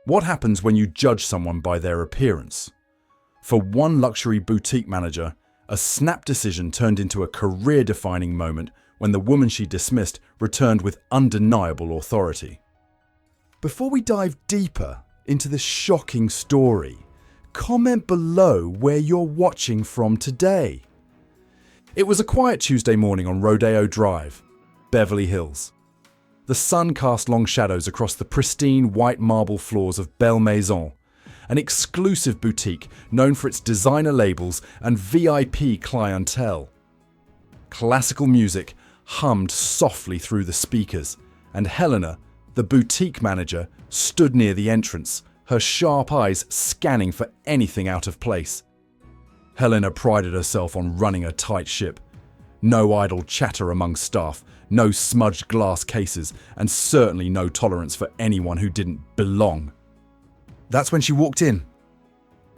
What happens when you judge someone by their appearance? For one luxury boutique manager, a snap decision turned into a career-defining moment when the woman she dismissed returned with undeniable authority. Before we dive deeper into this shocking story, comment below where you're watching from today. It was a quiet Tuesday morning on Rodeo Drive, Beverly Hills. The sun cast long shadows across the pristine white marble floors of Belle Maison, an exclusive boutique known for its designer labels and VIP clientele. Classical music hummed softly through the speakers, and Helena, the boutique manager, stood near the entrance, her sharp eyes scanning for anything out of place. Helena prided herself on running a tight ship. No idle chatter among staff, no smudged glass cases, and certainly no tolerance for anyone who didn't belong. That's when she walked in.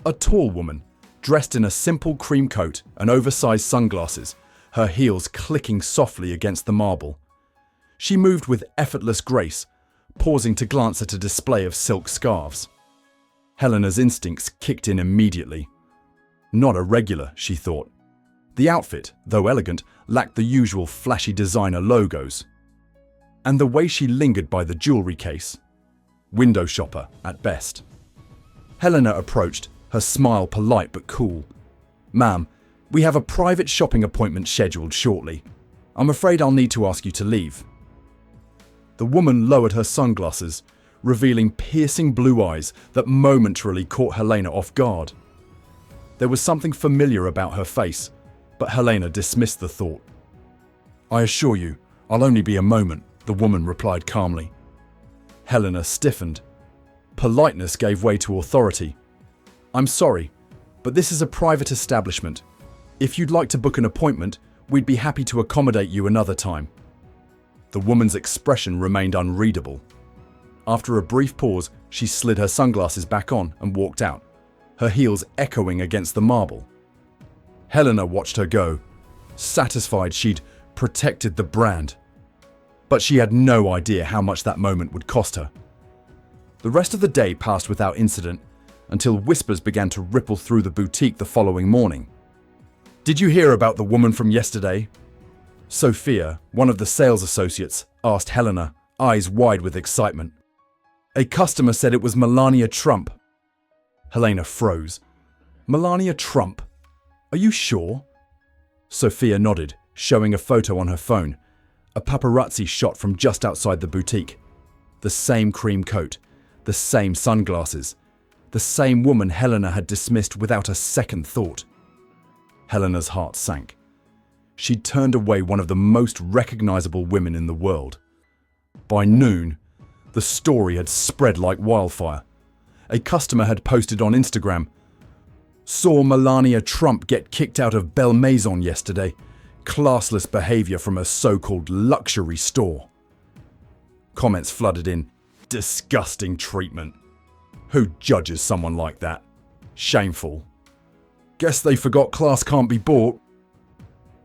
A tall woman, dressed in a simple cream coat and oversized sunglasses, her heels clicking softly against the marble. She moved with effortless grace, pausing to glance at a display of silk scarves. Helena's instincts kicked in immediately. Not a regular, she thought. The outfit, though elegant, lacked the usual flashy designer logos. And the way she lingered by the jewelry case. Window shopper, at best. Helena approached, her smile polite but cool. "Ma'am, we have a private shopping appointment scheduled shortly. I'm afraid I'll need to ask you to leave." The woman lowered her sunglasses, revealing piercing blue eyes that momentarily caught Helena off guard. There was something familiar about her face, but Helena dismissed the thought. "I assure you, I'll only be a moment," the woman replied calmly. Helena stiffened. Politeness gave way to authority. "I'm sorry, but this is a private establishment. If you'd like to book an appointment, we'd be happy to accommodate you another time." The woman's expression remained unreadable. After a brief pause, she slid her sunglasses back on and walked out, her heels echoing against the marble. Helena watched her go, satisfied she'd protected the brand. But she had no idea how much that moment would cost her. The rest of the day passed without incident until whispers began to ripple through the boutique the following morning. "Did you hear about the woman from yesterday?" Sophia, one of the sales associates, asked Helena, eyes wide with excitement. "A customer said it was Melania Trump." Helena froze. "Melania Trump? Are you sure?" Sophia nodded, showing a photo on her phone, a paparazzi shot from just outside the boutique. The same cream coat, the same sunglasses, the same woman Helena had dismissed without a second thought. Helena's heart sank. She'd turned away one of the most recognizable women in the world. By noon, the story had spread like wildfire. A customer had posted on Instagram, "Saw Melania Trump get kicked out of Belle Maison yesterday. Classless behavior from a so-called luxury store." Comments flooded in, "Disgusting treatment. Who judges someone like that? Shameful. Guess they forgot class can't be bought."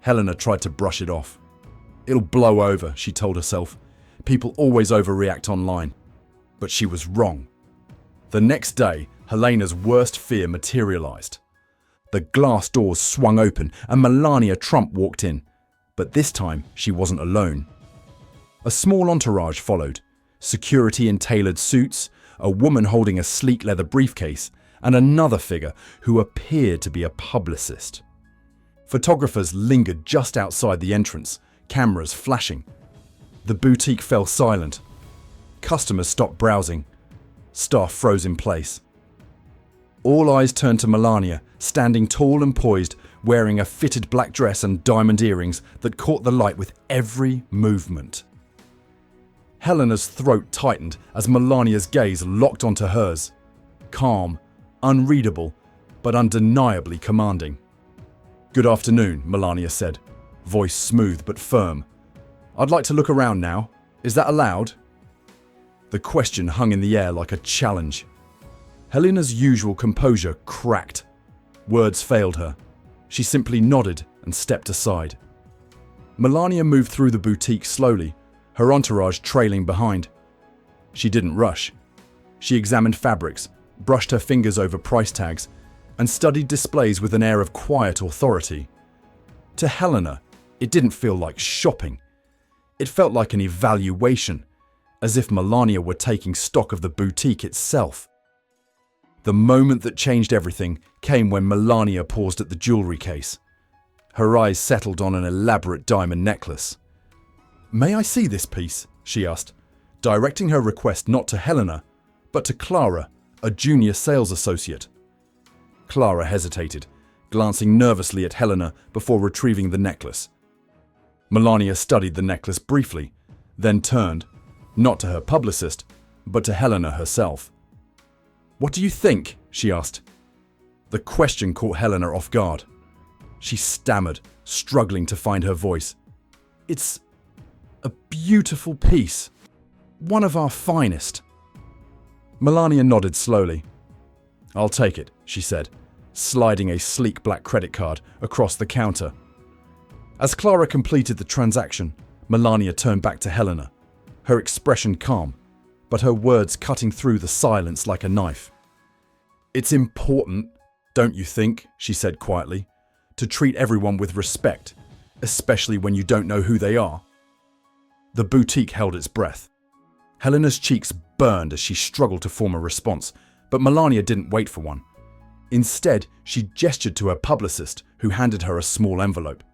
Helena tried to brush it off. "It'll blow over," she told herself. "People always overreact online." But she was wrong. The next day, Helena's worst fear materialized. The glass doors swung open and Melania Trump walked in. But this time, she wasn't alone. A small entourage followed. Security in tailored suits, a woman holding a sleek leather briefcase, and another figure who appeared to be a publicist. Photographers lingered just outside the entrance, cameras flashing. The boutique fell silent. Customers stopped browsing. Staff froze in place. All eyes turned to Melania, standing tall and poised, wearing a fitted black dress and diamond earrings that caught the light with every movement. Helena's throat tightened as Melania's gaze locked onto hers. Calm, unreadable, but undeniably commanding. "Good afternoon," Melania said, voice smooth but firm. "I'd like to look around now. Is that allowed?" The question hung in the air like a challenge. Helena's usual composure cracked. Words failed her. She simply nodded and stepped aside. Melania moved through the boutique slowly, her entourage trailing behind. She didn't rush. She examined fabrics, brushed her fingers over price tags, and studied displays with an air of quiet authority. To Helena, it didn't feel like shopping. It felt like an evaluation, as if Melania were taking stock of the boutique itself. The moment that changed everything came when Melania paused at the jewelry case. Her eyes settled on an elaborate diamond necklace. "May I see this piece?" she asked, directing her request not to Helena, but to Clara, a junior sales associate. Clara hesitated, glancing nervously at Helena before retrieving the necklace. Melania studied the necklace briefly, then turned, not to her publicist, but to Helena herself. "What do you think?" she asked. The question caught Helena off guard. She stammered, struggling to find her voice. "It's a beautiful piece. One of our finest." Melania nodded slowly. "I'll take it," she said, sliding a sleek black credit card across the counter. As Clara completed the transaction, Melania turned back to Helena, her expression calm, but her words cutting through the silence like a knife. "It's important, don't you think," she said quietly, "to treat everyone with respect, especially when you don't know who they are?" The boutique held its breath. Helena's cheeks burned as she struggled to form a response, but Melania didn't wait for one. Instead, she gestured to her publicist, who handed her a small envelope.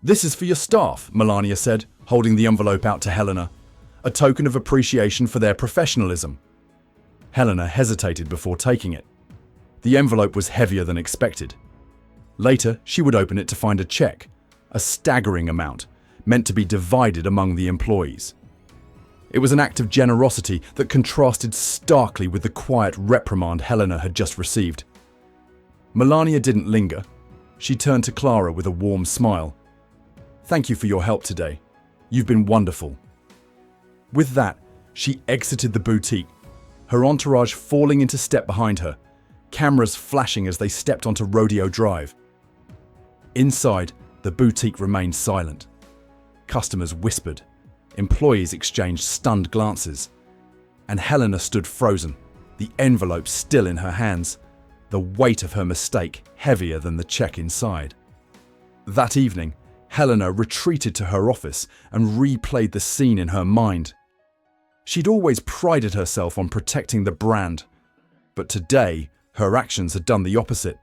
"This is for your staff," Melania said, holding the envelope out to Helena, a token of appreciation for their professionalism. Helena hesitated before taking it. The envelope was heavier than expected. Later, she would open it to find a check, a staggering amount, meant to be divided among the employees. It was an act of generosity that contrasted starkly with the quiet reprimand Helena had just received. Melania didn't linger. She turned to Clara with a warm smile. "Thank you for your help today. You've been wonderful." With that, she exited the boutique, her entourage falling into step behind her, cameras flashing as they stepped onto Rodeo Drive. Inside, the boutique remained silent. Customers whispered, employees exchanged stunned glances, and Helena stood frozen, the envelope still in her hands, the weight of her mistake heavier than the check inside. That evening, Helena retreated to her office and replayed the scene in her mind. She'd always prided herself on protecting the brand, but today her actions had done the opposite.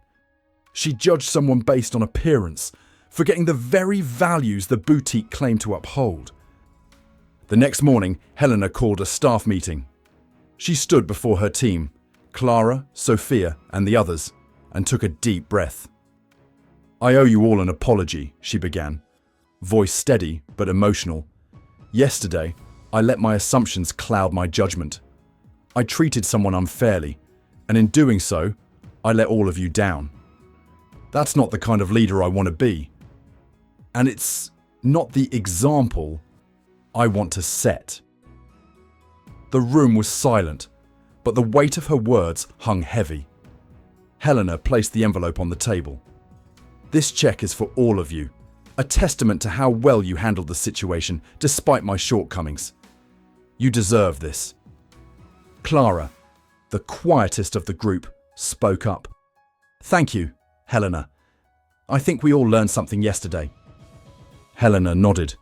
She judged someone based on appearance, forgetting the very values the boutique claimed to uphold. The next morning, Helena called a staff meeting. She stood before her team, Clara, Sophia, and the others, and took a deep breath. "I owe you all an apology," she began, voice steady but emotional. "Yesterday, I let my assumptions cloud my judgment. I treated someone unfairly, and in doing so, I let all of you down. That's not the kind of leader I want to be. And it's not the example I want to set." The room was silent, but the weight of her words hung heavy. Helena placed the envelope on the table. "This check is for all of you, a testament to how well you handled the situation despite my shortcomings. You deserve this." Clara, the quietest of the group, spoke up. "Thank you, Helena. I think we all learned something yesterday." Helena nodded.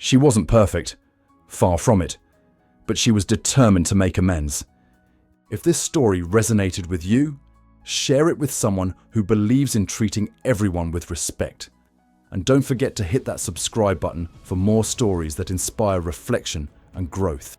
She wasn't perfect, far from it, but she was determined to make amends. If this story resonated with you, share it with someone who believes in treating everyone with respect. And don't forget to hit that subscribe button for more stories that inspire reflection and growth.